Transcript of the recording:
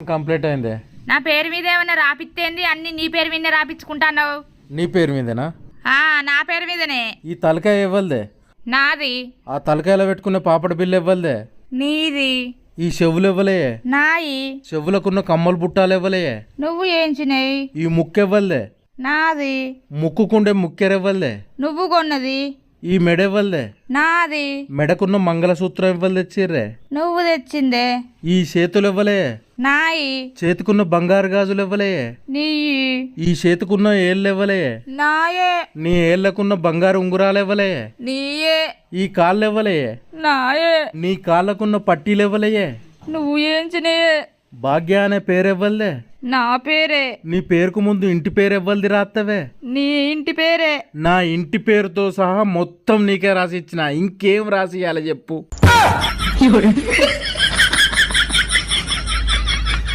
Complete అయిందే. నా పేరు మీద ఏమన్నా రాపిత్తేంది? అన్ని నీ పేరు మీదనే రాపించుకుంటాన్నావు. నీ పేరు మీదేనా? నా పేరు మీదనే. ఈ తలకాయ ఇవ్వలదే. నాది. ఆ తలకాయలో పెట్టుకున్న పాపడ బిల్లు ఇవ్వలదే. నీది. ఈ చెవులు ఇవ్వలే. నాయి. చెవులకున్న కమ్మలు బుట్టాలు ఇవ్వలే. నువ్వు ఏంచినాయి? ఈ ముక్కు ఇవ్వలదే. నాది. ముక్కుకుండే ముక్కెరివ్వలదే. నువ్వు కొన్నది. ఈ మెడ ఇవ్వలదే. నాది. మెడకున్న మంగళసూత్రం ఇవ్వలు తెచ్చిర్రే. నువ్వు తెచ్చిందే. ఈ చేతులు ఇవ్వలే. నాయి. చేతికున్న బంగారు గాజులు ఇవ్వలే. నీ. ఈ చేతికున్న ఏళ్ళు ఇవ్వలే. నాయే. నీ ఏళ్లకున్న బంగారు ఉంగురాలు ఇవ్వలే. నీయే. ఈ కాళ్ళు ఇవ్వలే. నాయే. నీ కాళ్ళకున్న పట్టీలు ఇవ్వలే. నువ్వు ఏంచినాయే? భాగ్య అనే పేరు ఇవ్వలే. నా పేరే. నీ పేరుకు ముందు ఇంటి పేరు ఇవ్వలది రాత్తవే. నీ ఇంటి పేరే. నా ఇంటి పేరుతో సహా మొత్తం నీకే రాసి ఇచ్చిన. ఇంకేం రాసి ఇవ్వాలి చెప్పు?